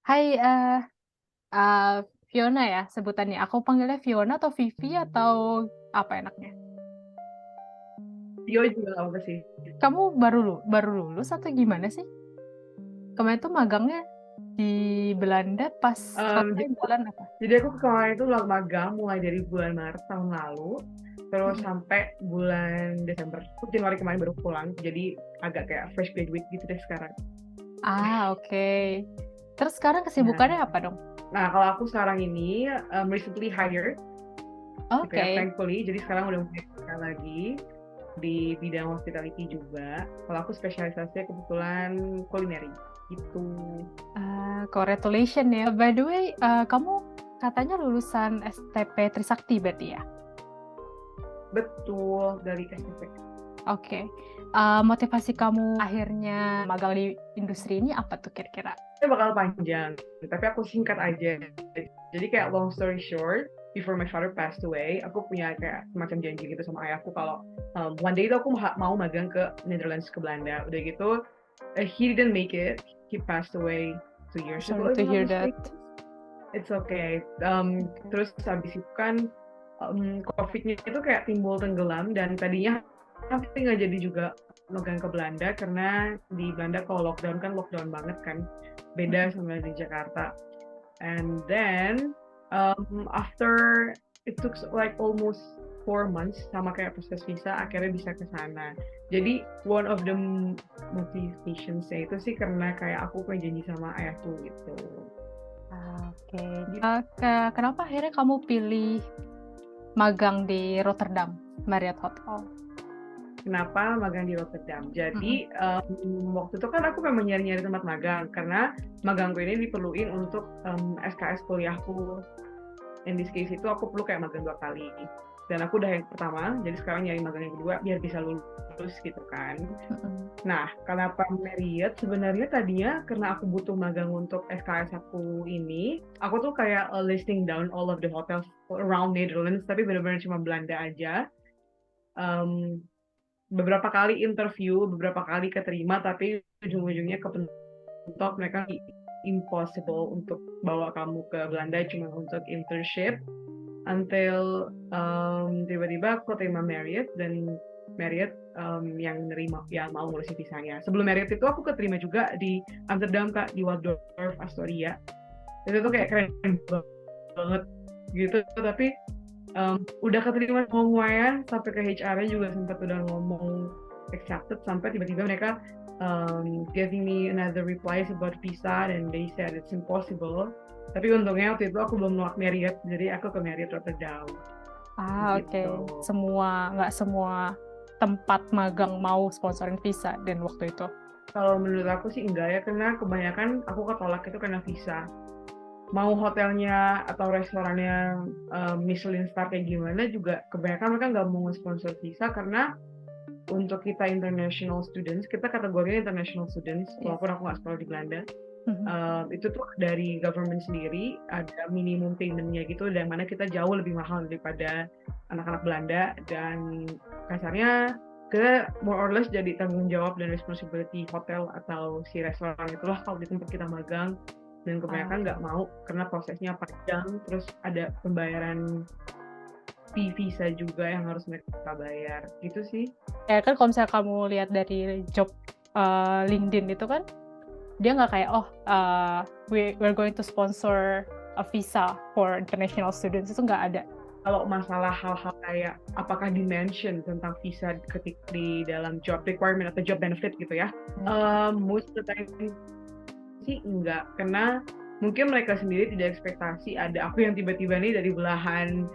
Hai, uh, Fiona ya sebutannya. Aku panggilnya Fiona atau Vivi atau apa enaknya? Tio juga nggak apa sih. Kamu baru lulus atau gimana sih? Kemarin tuh magangnya di Belanda pas Em, selesai jadi, bulan apa? jadi aku kemarin itu magang mulai dari bulan Maret tahun lalu, terus Mm-mm. sampai bulan Desember. Aku Januari kemarin baru pulang, jadi agak kayak fresh graduate gitu deh sekarang. Ah, oke. Terus sekarang kesibukannya Nah, apa dong? nah, kalau aku sekarang ini recently hired gitu ya, Oke. thankfully. Jadi sekarang udah mulai kerja lagi di bidang hospitality juga. Kalau aku spesialisasinya kebetulan culinary gitu. Congratulations ya. By the way, kamu katanya lulusan STP Trisakti berarti ya? Betul, dari SMP. Oke. Motivasi kamu akhirnya magang di industri ini apa tuh kira-kira? Itu bakal panjang, tapi aku singkat aja. Jadi kayak long story short, before my father passed away, aku punya kayak semacam janji gitu sama ayahku kalau one day itu aku mau magang ke Netherlands, ke Belanda. Udah gitu, he didn't make it. He passed away 2 years Sorry ago, if to I'm not hear that. mistaken. It's okay. Terus habis itu kan COVID-nya itu kayak timbul tenggelam dan tadinya tapi nggak jadi juga magang ke Belanda karena di Belanda kalau lockdown kan lockdown banget kan, beda sama di Jakarta. And then after it took like almost 4 months sama kayak proses visa akhirnya bisa ke sana. Jadi one of the motivationsnya itu sih karena kayak aku punya janji sama ayahku gitu. Oke. Gitu. Kenapa akhirnya kamu pilih magang di Rotterdam Marriott Hotel? Kenapa magang di Rotterdam? Mm-mm. Jadi waktu itu kan aku memang nyari-nyari tempat magang karena magangku ini diperluin untuk SKS kuliahku. In this case itu aku perlu kayak magang 2 kali. Dan aku udah yang pertama, jadi sekarang nyari magang yang kedua biar bisa lulus gitu kan. Mm-mm. Nah, kenapa Marriott? Sebenarnya tadinya karena aku butuh magang untuk SKS aku ini, aku tuh kayak listing down all of the hotels around Netherlands, tapi benar-benar cuma Belanda aja. Um, Beberapa kali interview, beberapa kali keterima, tapi ujung-ujungnya kepentok mereka impossible untuk bawa kamu ke Belanda cuma untuk internship until tiba-tiba aku terima Marriott dan Marriott yang nerima yang mau ngurusin visanya. Sebelum Marriott itu aku keterima juga di Amsterdam Kak, di Waldorf Astoria. Itu tuh Oke. kayak keren banget gitu, tapi udah keterima semuanya sampai ke HR-nya juga sempat udah ngomong accepted sampai tiba-tiba mereka giving me another replies about visa and they said it's impossible. Tapi untungnya waktu itu aku belum nolak Marriott, jadi aku ke Marriott Rotterdam Oke. gitu. Nggak semua tempat magang mau sponsorin visa dan waktu itu. Kalau menurut aku sih enggak ya, karena kebanyakan aku ketolak itu karena visa. Mau hotelnya atau restorannya Michelin star kayak gimana juga kebanyakan mereka nggak mau sponsor visa karena untuk kita international students, kita kategorinya international students, Iya. walaupun aku nggak sekolah di Belanda, Mhm. itu tuh dari government sendiri ada minimum paymentnya gitu, dan mana kita jauh lebih mahal daripada anak-anak Belanda, dan kasarnya ke more or less jadi tanggung jawab dan responsibility hotel atau si restoran itulah kalau di tempat kita magang, dan Ah, kebanyakan nggak mau karena prosesnya panjang, terus ada pembayaran fee visa juga yang harus mereka bayar gitu sih. ya kan kalau misalnya kamu lihat dari job LinkedIn itu kan dia nggak kayak we're going to sponsor a visa for international students itu nggak ada. Kalau masalah hal-hal kayak apakah dimension tentang visa ketik di dalam job requirement atau job benefit gitu ya, most of the time sih enggak, karena mungkin mereka sendiri tidak ekspektasi ada aku yang tiba-tiba nih dari belahan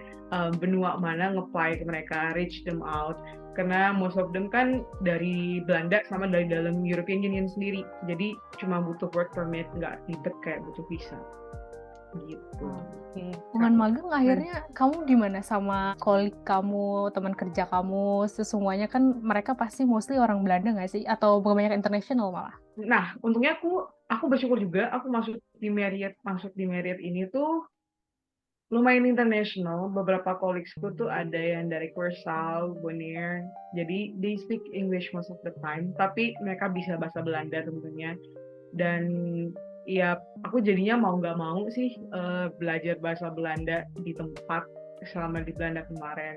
benua mana nge-apply ke mereka, reach them out, karena most of them kan dari Belanda sama dari dalam European Union sendiri, jadi cuma butuh work permit, nggak ribet kayak butuh visa gitu. Oke. Hubungan magang akhirnya kamu gimana sama kolik kamu, teman kerja kamu, semuanya kan mereka pasti mostly orang Belanda nggak sih? Atau kebanyakan international malah? Nah, untungnya aku bersyukur juga aku masuk di Marriott ini tuh lumayan international. Beberapa colleaguesku tuh ada yang dari Curacao, Bonaire. Jadi they speak English most of the time, tapi mereka bisa bahasa Belanda tentunya. Dan ya aku jadinya mau nggak mau sih belajar bahasa Belanda di tempat selama di Belanda kemarin.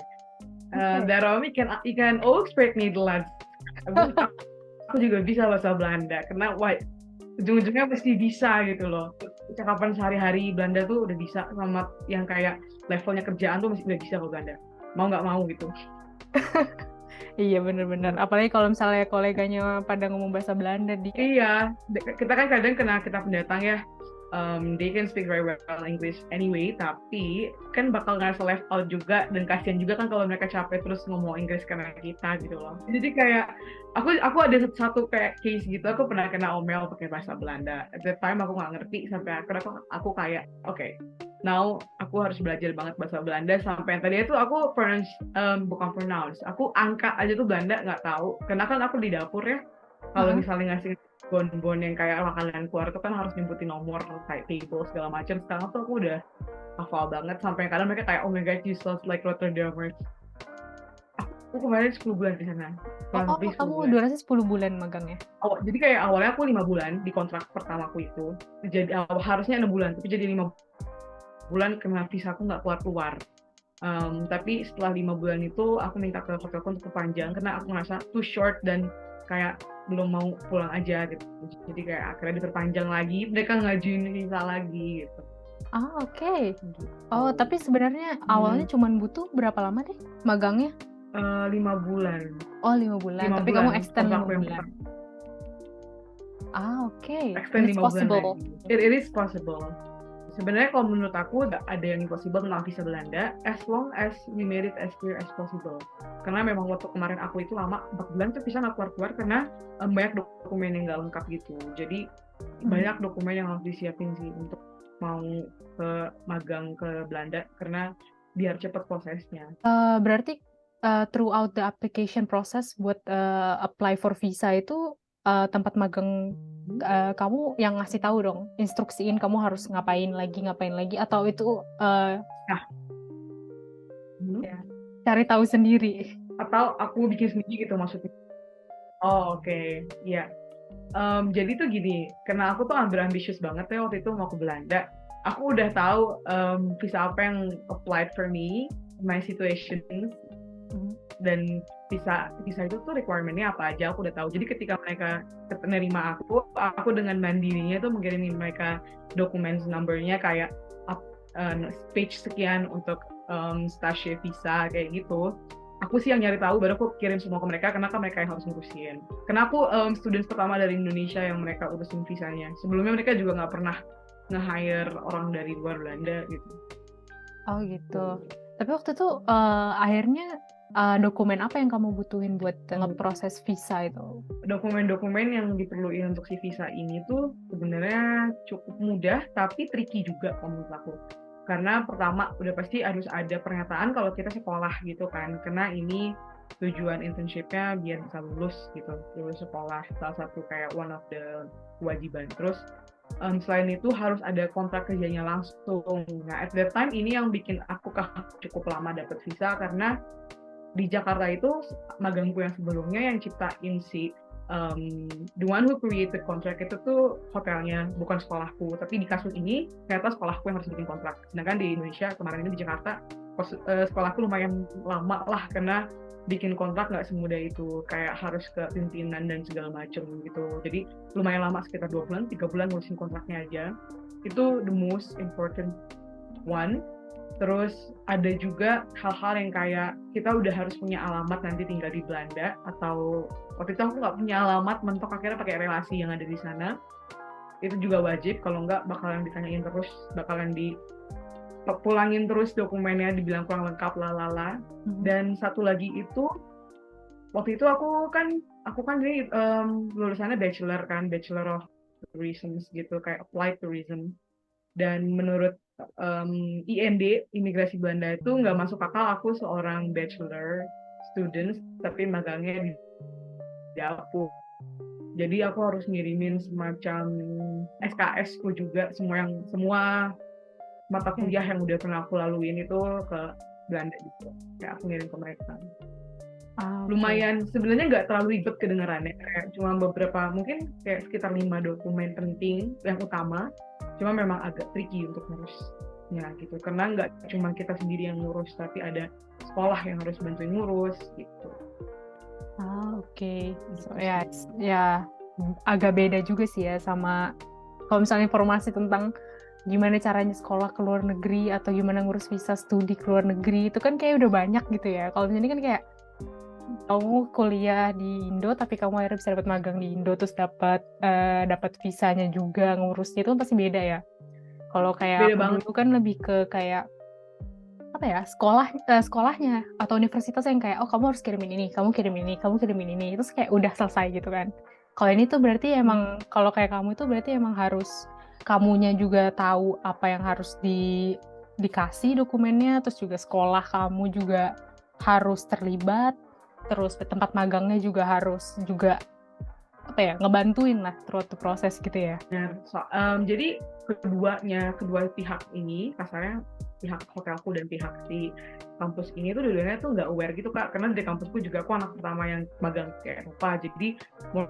Oke. Daarom ik kan ook spreek Nederlands. Aku juga bisa bahasa Belanda karena ujung-ujungnya pasti bisa gitu loh. Cakapan sehari-hari Belanda tuh udah bisa, sama yang kayak levelnya kerjaan tuh masih udah bisa ke Belanda. Mau nggak mau gitu. Iya bener-bener. Apalagi kalau misalnya koleganya pada ngomong bahasa Belanda dia. Iya, kita kan kadang kena kita pendatang ya. They can speak very well English anyway, tapi kan bakal ngerasa left out juga, dan kasihan juga kan kalau mereka capek terus ngomong Inggris karena kita gitu loh. Jadi kayak aku ada satu kayak case gitu, aku pernah kena omel pakai bahasa Belanda. At that time aku nggak ngerti, sampai akhirnya aku kayak okay, now aku harus belajar banget bahasa Belanda, sampai yang tadi itu aku bukan pronounce, aku angka aja tuh Belanda nggak tahu, karena kan aku di dapur ya. Kalau misalnya ngasih bon-bon yang kayak makanan keluar itu kan harus nyebutin nomor kayak table segala macam. Sekarang tuh aku udah hafal banget, sampai kadang mereka kayak oh my god you sound like Rotterdamers. Aku kemarin 10 bulan di sana. Oh, kamu durasi 10 bulan magangnya? Jadi kayak awalnya aku 5 bulan di kontrak pertamaku itu. Jadi harusnya 6 bulan, tapi jadi 5 bulan karena visa aku nggak keluar-keluar. Tapi setelah 5 bulan itu aku minta ke hotelku untuk perpanjang karena aku ngerasa too short dan kayak belum mau pulang aja gitu. Jadi kayak akhirnya diperpanjang lagi, mereka ngajuin visa lagi gitu. Oke. Oh, tapi sebenarnya awalnya cuma butuh berapa lama deh magangnya? 5 bulan. Oh, 5 bulan. Tapi kamu extend 5 bulan. Oke. Extend 5 bulan lagi. It is possible. Sebenarnya kalau menurut aku ada yang impossible tentang visa Belanda, as long as we made it as clear as possible. Karena memang waktu kemarin aku itu lama 4 bulan tuh visa nggak keluar-keluar karena banyak dokumen yang nggak lengkap gitu. Jadi banyak dokumen yang harus disiapin sih untuk mau ke magang ke Belanda, karena biar cepat prosesnya. Berarti throughout the application process buat apply for visa itu tempat magang kamu yang ngasih tahu dong, instruksiin kamu harus ngapain lagi, atau itu cari tahu sendiri? Atau aku bikin sendiri gitu maksudnya? Oke. Iya. Jadi tuh gini, karena aku tuh ambisius banget ya waktu itu mau ke Belanda. Aku udah tahu visa apa yang applied for me, my situation, dan visa itu tuh requirement-nya apa aja aku udah tahu. Jadi ketika mereka menerima aku dengan mandirinya tuh mengirimin mereka dokumen number-nya kayak page sekian untuk stage visa kayak gitu. Aku sih yang nyari tahu, baru aku kirim semua ke mereka karena kan mereka yang harus ngurusin. Karena aku student pertama dari Indonesia yang mereka urusin visanya. Sebelumnya mereka juga nggak pernah nge-hire orang dari luar Belanda gitu. Oh gitu. Tapi waktu itu akhirnya dokumen apa yang kamu butuhin buat ngeproses visa itu? Dokumen-dokumen yang diperluin untuk si visa ini tuh sebenarnya cukup mudah, tapi tricky juga menurut aku. Karena pertama udah pasti harus ada pernyataan kalau kita sekolah gitu kan, karena ini tujuan internship-nya biar bisa lulus gitu, lulus sekolah, salah satu kayak one of the kewajiban. Terus selain itu harus ada kontrak kerjanya langsung. Nah at that time ini yang bikin aku cukup lama dapat visa, karena di Jakarta itu magangku yang sebelumnya yang ciptain si the one who created kontrak itu tuh hotelnya, bukan sekolahku. Tapi di kasus ini ternyata sekolahku yang harus bikin kontrak. Sedangkan di Indonesia kemarin ini di Jakarta sekolahku lumayan lama lah, karena bikin kontrak nggak semudah itu, kayak harus ke pimpinan dan segala macam gitu. Jadi lumayan lama, sekitar 2 bulan, 3 bulan ngurusin kontraknya aja. Itu the most important one. Terus ada juga hal-hal yang kayak kita udah harus punya alamat nanti tinggal di Belanda, atau waktu itu aku nggak punya alamat, mentok akhirnya pakai relasi yang ada di sana. Itu juga wajib, kalau nggak bakalan ditanyain terus, bakalan dipulangin terus dokumennya, dibilang kurang lengkap lalala. Dan satu lagi itu, waktu itu aku kan ini lulusannya bachelor of tourism gitu, kayak applied tourism. Dan menurut IMB, Imigrasi Belanda itu nggak masuk akal aku seorang bachelor student tapi magangnya di dapur. Jadi aku harus ngirimin semacam SKS-ku juga, semua mata kuliah yang udah pernah aku laluin itu ke Belanda gitu. Kayak aku ngirim ke mereka. Oke. Lumayan sebenarnya nggak terlalu ribet kedengarannya, kayak cuma beberapa mungkin kayak sekitar 5 dokumen penting yang utama, cuma memang agak tricky untuk ngurusnya gitu karena nggak cuma kita sendiri yang ngurus tapi ada sekolah yang harus bantuin ngurus gitu. Oke. So, Gitu ya, sih. ya agak beda juga sih ya sama kalau misalnya informasi tentang gimana caranya sekolah ke luar negeri atau gimana ngurus visa studi ke luar negeri itu kan kayak udah banyak gitu ya. Kalau ini kan kayak kamu kuliah di Indo tapi kamu akhirnya bisa dapat magang di Indo terus dapat visanya juga ngurusnya itu kan pasti beda ya. Kalau kayak Beda aku banget. dulu kan lebih ke kayak apa ya sekolahnya atau universitas yang kayak oh kamu harus kirimin ini, kamu kirimin ini, terus kayak udah selesai gitu kan. Kalau ini tuh berarti emang kalau kayak kamu itu berarti emang harus kamunya juga tahu apa yang harus dikasih dokumennya, terus juga sekolah kamu juga harus terlibat, terus tempat magangnya juga harus juga apa ya ngebantuin lah throughout the proses gitu ya. Jadi kedua pihak ini kasarnya pihak hotelku dan pihak si kampus ini tuh dulunya tuh nggak aware gitu Kak, karena dari kampusku juga aku anak pertama yang magang ke Eropa, jadi more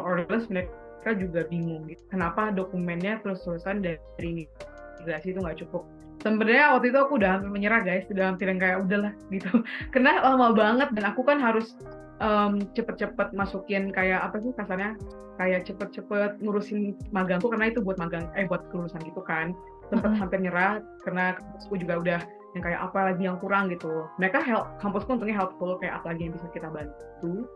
or less mereka juga bingung gitu kenapa dokumennya terus-terusan dari imigrasi itu nggak cukup. Sebenarnya waktu itu aku udah hampir menyerah guys, udah hampir yang kayak udahlah gitu karena lama banget dan aku kan harus cepet-cepet masukin kayak apa sih kasarnya kayak cepet-cepet ngurusin magangku karena itu buat buat kelulusan gitu kan. Sempet hampir nyerah karena kampusku juga udah yang kayak apa lagi yang kurang gitu. Mereka kampusku untungnya helpful kayak apa lagi yang bisa kita bantu.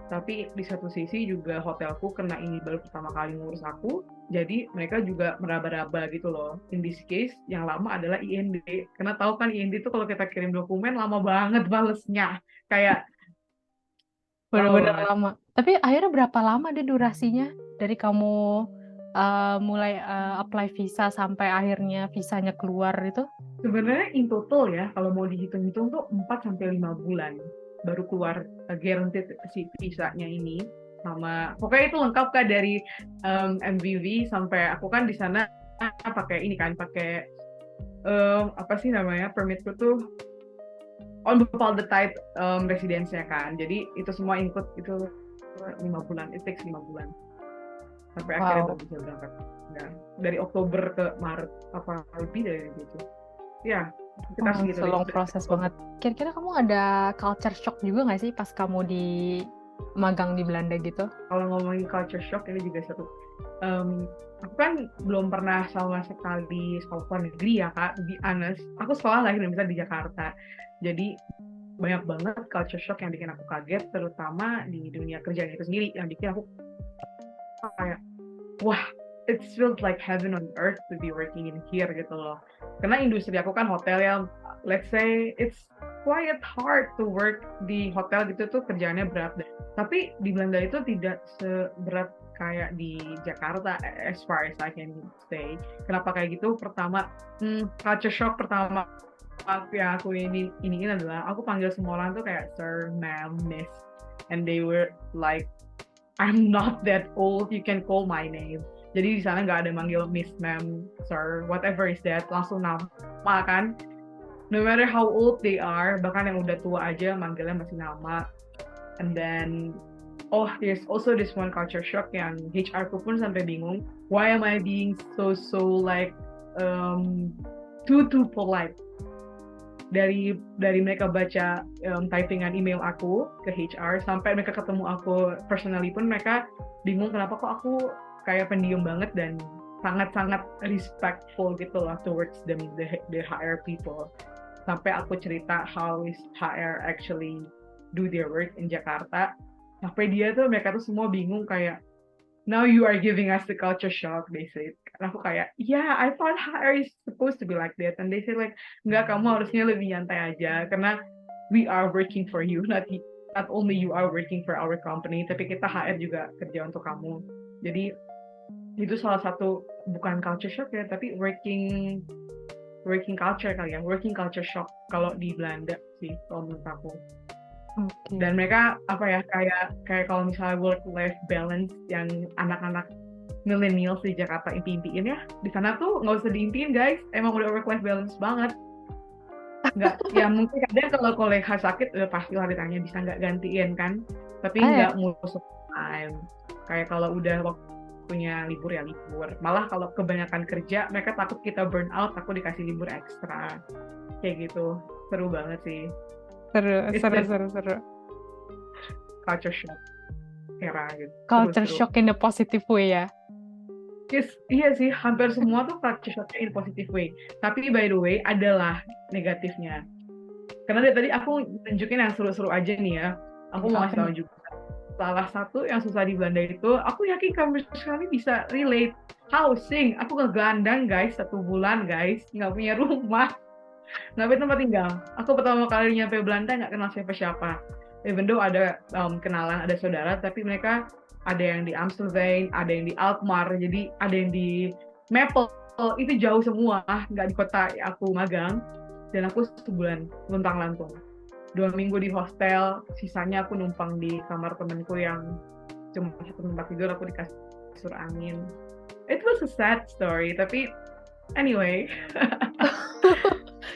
Tapi di satu sisi juga hotelku kena ini baru pertama kali ngurus aku, jadi mereka juga meraba-raba gitu loh. In this case yang lama adalah IND, karena tahu kan IND itu kalau kita kirim dokumen lama banget balesnya, kayak lama Bener-bener banget. lama. Tapi akhirnya berapa lama deh durasinya dari kamu mulai apply visa sampai akhirnya visanya keluar itu? Sebenarnya in total ya, kalau mau dihitung-hitung tuh 4-5 bulan baru keluar guaranteed si visanya ini. Sama pokoknya itu lengkap Kak dari MVV sampai aku kan di sana pakai ini kan, pakai apa sih namanya permitku tuh on Bepaalde-Tijd residensinya kan. Jadi itu semua include itu 5 bulan, it takes 5 bulan sampai akhirnya Wow. baru bisa berangkat. Nah, dari Oktober ke Maret apa lebih dari itu. Ya, kita segitu deh. Long proses banget. Kira-kira kamu ada culture shock juga nggak sih pas kamu di magang di Belanda gitu? Kalau ngomongin culture shock ini juga satu. Aku kan belum pernah sama sekali sekolah luar negeri ya Kak, to be honest. Aku sekolah lahir dan besar di Jakarta. Jadi banyak banget culture shock yang bikin aku kaget, terutama di dunia kerjaan itu sendiri, yang bikin aku kayak, wah, it feels like heaven on earth to be working in here gitu loh. Karena industri aku kan hotel ya, let's say it's quite hard to work di hotel gitu tuh kerjaannya berat deh. Tapi di Belanda itu tidak seberat kayak di Jakarta as far as I can say. Kenapa kayak gitu? Pertama, culture shock pertama yang aku iniin adalah aku panggil semua orang tuh kayak sir, ma'am, miss, and they were like, I'm not that old, you can call my name. Jadi di sana nggak ada manggil miss, ma'am, sir, whatever is that, langsung nama kan. No matter how old they are, bahkan yang udah tua aja manggilnya masih nama. And then, there's also this one culture shock yang HR ku pun sampai bingung. Why am I being so like too polite? Dari mereka baca typingan email aku ke HR sampai mereka ketemu aku personally pun mereka bingung kenapa kok aku kayak pendiam banget dan sangat-sangat respectful gitu lah towards the HR people. Sampai aku cerita how is HR actually do their work in Jakarta. Sampai mereka tuh semua bingung kayak, now you are giving us the culture shock, they say. Karena aku kayak, yeah, I thought HR is supposed to be like that. And they say like, enggak, kamu harusnya lebih nyantai aja. Karena we are working for you. Not only you are working for our company, tapi kita HR juga kerja untuk kamu. Jadi, itu salah satu, bukan culture shock ya, tapi working culture kali ya. Working culture shock kalau di Belanda sih, kalau menurut aku. Okay. Dan mereka apa ya kayak kalau misalnya work life balance yang anak-anak millennials di Jakarta impiin ya, di sana tuh nggak usah diimpiin guys, emang udah work life balance banget. nggak, ya mungkin kadang kalau kolega sakit udah pasti lah ditanya bisa nggak gantiin kan, tapi Ah, ya. nggak most of the time. Kayak kalau udah waktunya libur ya libur, malah kalau kebanyakan kerja mereka takut kita burn out, aku dikasih libur ekstra kayak gitu. Seru banget sih, Seru, it's seru, the seru, seru. culture shock era gitu, Culture seru-seru. shock in a positive way ya. Yes, iya sih, hampir semua tuh culture shock in positive way, tapi by the way adalah negatifnya. Karena dari tadi aku tunjukin yang seru-seru aja nih ya. Aku mau Apa kasih tahu nih? juga. Salah satu yang susah di Belanda itu, aku yakin kamu sekali bisa relate. Housing. Aku ngegelandang guys, 1 bulan guys. Nggak punya rumah, nggak punya tempat tinggal. Aku pertama kali nyampe Belanda nggak kenal siapa-siapa. Even though ada kenalan, ada saudara, tapi mereka ada yang di Amstelveen, ada yang di Alkmaar, jadi ada yang di Meppel. Itu jauh semua, nggak di kota aku magang. Dan aku 1 bulan luntang-lantung, 2 minggu di hostel, sisanya aku numpang di kamar temenku yang cuma satu tempat tidur, aku dikasih kasur angin. It was a sad story, tapi anyway,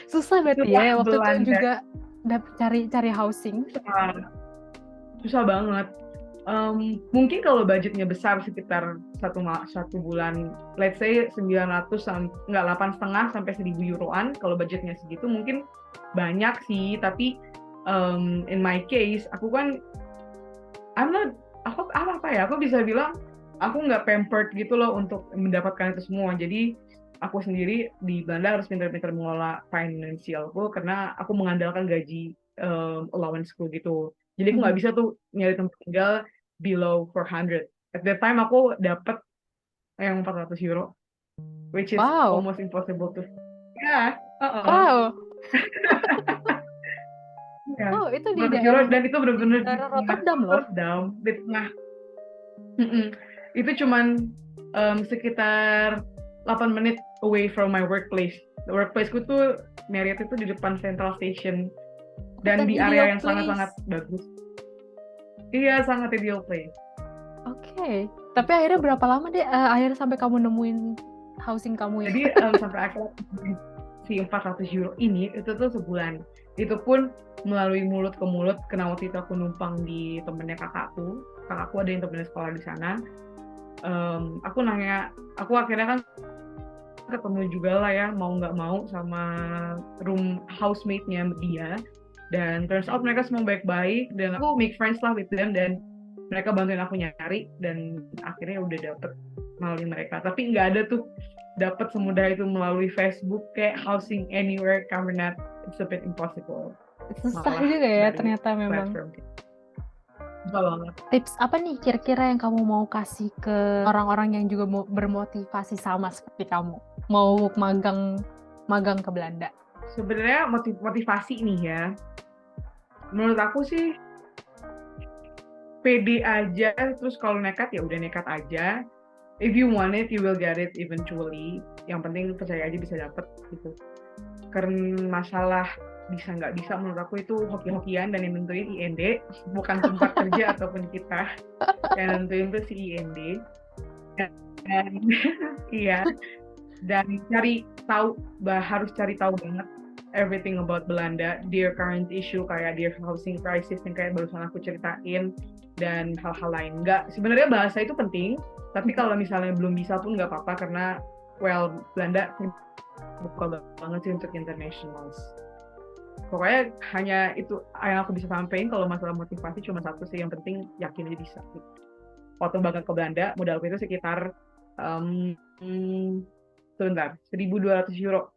Susah berarti itulah ya waktu itu Belanda. juga cari housing. Susah, susah banget. Mungkin kalau budgetnya besar sekitar 1 bulan, let's say 900 nggak 8,5 sampai 1.000 euroan. Kalau budgetnya segitu mungkin banyak sih, tapi in my case aku kan I'm not, apa ya, aku bisa bilang aku nggak pampered gitu loh untuk mendapatkan itu semua. Jadi aku sendiri di Belanda harus pintar-pintar mengelola finansialku karena aku mengandalkan gaji allowanceku gitu. Jadi aku Mhm. nggak bisa tuh nyari tempat tinggal below 400. At that time aku dapat yang 400 euro, which is Wow, almost impossible to. Ya, wow, ya, wow, itu di 400 euro daerah dan itu benar-benar di daerah tengah Rotterdam loh. Rotterdam, di tengah. Itu cuman sekitar 8 menit away from my workplace. The workplaceku tuh Marriott itu di depan Central Station dan Dan di ideal area yang place. sangat-sangat bagus. Iya, sangat ideal place. Oke. Tapi akhirnya berapa lama deh akhirnya sampai kamu nemuin housing kamu ya? Jadi sampai akhirnya si 400 euro ini itu tuh 1 bulan. Itu pun melalui mulut ke mulut, karena waktu itu aku numpang di temennya kakakku. Kakakku ada yang temennya sekolah di sana. Aku nanya, aku akhirnya kan ketemu juga lah ya, mau nggak mau sama room housemate-nya dia, dan turns out mereka semua baik-baik dan aku make friends lah with them, dan mereka bantuin aku nyari dan akhirnya udah dapet melalui mereka. Tapi nggak ada tuh dapet semudah itu melalui Facebook kayak housing anywhere Cabernet, it's a bit impossible Susah malah juga ya dari ternyata memang. platform. Susah banget. Tips apa nih kira-kira yang kamu mau kasih ke orang-orang yang juga mau bermotivasi sama seperti kamu, mau magang ke Belanda? Sebenarnya motivasi nih ya, menurut aku sih pede aja, terus kalau nekat ya udah nekat aja. If you want it, you will get it eventually. Yang penting percaya aja bisa dapet gitu. Karena masalah bisa nggak bisa menurut aku itu hoki-hokian, dan yang nentuin IND, bukan tempat kerja ataupun kita. Yang nentuin tuh si IND. Dan iya, dan harus cari tahu banget everything about Belanda, their current issue kayak their housing crisis yang kayak barusan aku ceritain, dan hal-hal lain. Nggak, sebenarnya bahasa itu penting, tapi kalau misalnya belum bisa pun nggak apa-apa karena Belanda buka banget sih untuk internationals. Pokoknya hanya itu yang aku bisa sampaikan. Kalau masalah motivasi cuma satu sih, yang penting yakin aja bisa. Waktu magang ke Belanda, modalku itu sekitar sebentar, 1.200 euro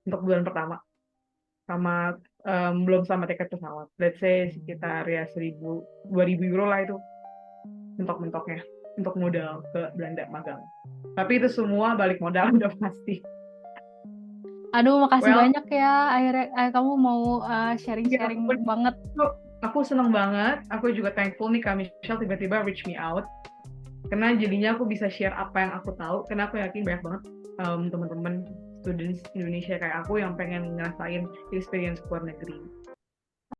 untuk bulan pertama, sama belum sama tiket pesawat. Let's say sekitar ya 2.000 euro lah itu mentok-mentoknya untuk modal ke Belanda magang. Tapi itu semua balik modal udah pasti. Aduh, makasih Well, banyak ya. Akhirnya kamu mau ya sharing-sharing banget. aku seneng banget. Aku juga thankful nih Kak Michelle tiba-tiba reach me out. Karena jadinya aku bisa share apa yang aku tahu. Karena aku yakin banyak banget teman-teman students Indonesia kayak aku yang pengen ngerasain experience ke luar negeri.